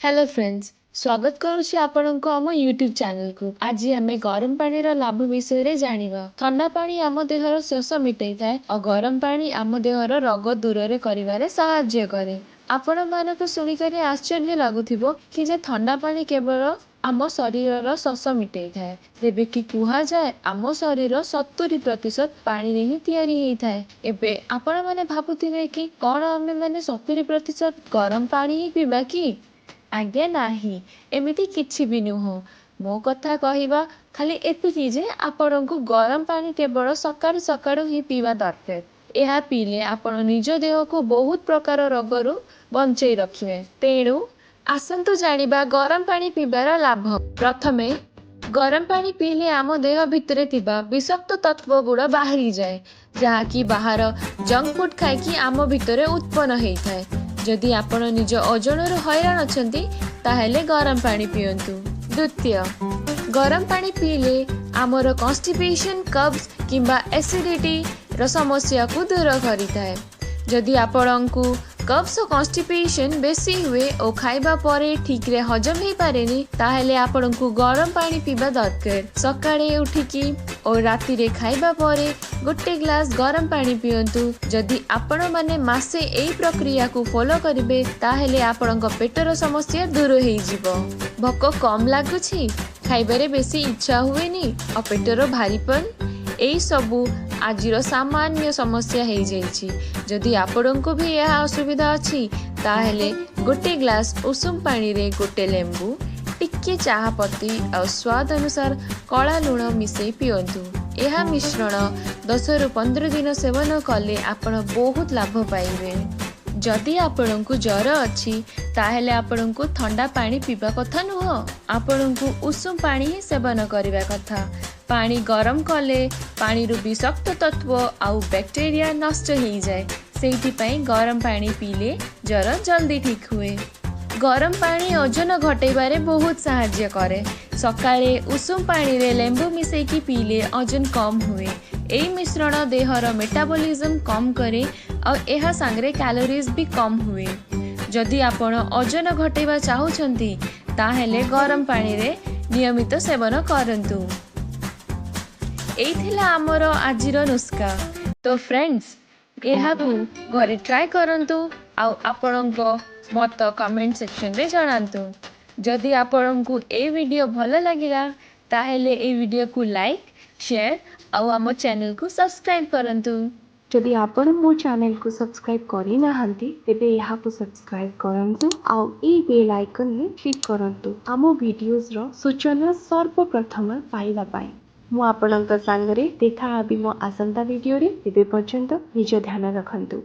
Hello friends, स्वागत करुछि आपनको आम YouTube channel को। आज आम गरम पानी लाभ विषय जानिबा। ठंडा पानी आम देहर शोष मिटाई थाए और गरम पानी आम देहर रोग दूर करिवारे सहाय्य करे। आपण मानक शुणिक आश्चर्य लगुथिबो कि जे ठंडा पानी केवल आम शरीर शोष मिटाई थाए, तेबे कि कुहा जाए आम शरीर 70% पानी रे ही तैयारी हेई थाए। एबे आपण माने भाबुथिबे कि कोन आमे माने 70% गरम पानी ही पीबा कि? आज्ञा नाही, एमिति किछि भी नुह। मो कथा कहवा खाली एतिकी जे आपणको गरम पानी केवल सकाळु सकाळु ही पीवा दरकार। यह पीले आपण निज देह को बहुत प्रकार रोगरू बंचई रखिए। तेणु आसंतु जानिबा गरम पानी पीबार लाभ। प्रथमे गरम पानी पीले आम देह भितरे थिबा विषाक्त तत्व गुड़ा बाहरी जाए, जहाँकि बाहर जंक फूड खाइकी आम भितरे उत्पन्न हेई थाए। जदि आपण निज ओजनरू हैरान अछंती ताहेले गरम पानी पियंतु। द्वितीय, गरम पानी पीले आमर कॉन्स्टिपेशन, कब्ज किंबा एसिडिटी रो समस्या को दूर करिथाए। जदि आपणकू कब्ज और कॉन्स्टिपेशन बेसी हुए और खाइबा परे ठीक रे हजम ही पारेनी ताहेले आपणकू गरम पानी पीबा दरकार। सकाळे उठिकी और राति रे खाइबा परे गोटे ग्लास गरम पानी पियंतु। जदि आपण माने मासे एई प्रक्रिया को फॉलो करिवे ताहेले आपणक पेटर समस्या दूर हेई जिवो। भोक कम लागुछि, खाइबारे बेसी इच्छा हुएनी और पेटर भारीपन, एई सबू आजिर सामान्य समस्या हेई जाइछि। जदि आपणको भी यह असुविधा अछि ताहेले गोटे ग्लास उषुम पानी रे गोटे लेंबू, टिके चाहा पत्ती और स्वाद अनुसार कला लुण मिसई पियंतु। यह मिश्रण 10 रु 15 दिन सेवन कले आपण बहुत लाभ पाइबे। जदि आपणको ज्वर अछि ताहेले आपणको ठंडा पानी पीबा कथा नुह, आपणको उषुम पानी ही सेवन करिबा कथा। पानी गरम कले पानी रु विषाक्त तत्व आउ बैक्टेरिया नष्ट हो जाए, सेठी पई गरम पानी पीले ज्वर जल्दी ठीक हुए। गरम पानी ओजन घटेबारे बहुत सहाय्य करे। सकाळे उषुम पानी रे लेंबू मिसेकी पीले ओजन कम हुए। एई मिश्रण देहर मेटाबॉलिज्म कम करे और यह सांगरे कैलोरीज भी कम हुए। जदि आपण ओजन घटेबा चाहुछंती ताहेले गरम पानी रे नियमित सेवन करंतु। एथिला आमर आजिर नुस्खा। तो फ्रेंड्स, यह घरे ट्राई करंतु आउ आपणको मत कमेंट सेक्शन रे जणांतु। जदि आपणको ए वीडियो भल लागिला ताहेले ए वीडियो को लाइक, शेयर आउ आम चैनल को सब्सक्राइब करंतु। जदि आपण मो चैनल को सब्सक्राइब करि नाहंती तेबे यहाँ को सब्सक्राइब करंतु आउ ई बेल आइकन ने क्लिक करंतु आमो वीडियोस रो सूचना सर्वप्रथम पाइबा पाई। मु आपणक संगरे देखा आबि मो आसंता वीडियो रे। तेबे पर्यंत निज ध्यान रखंतु।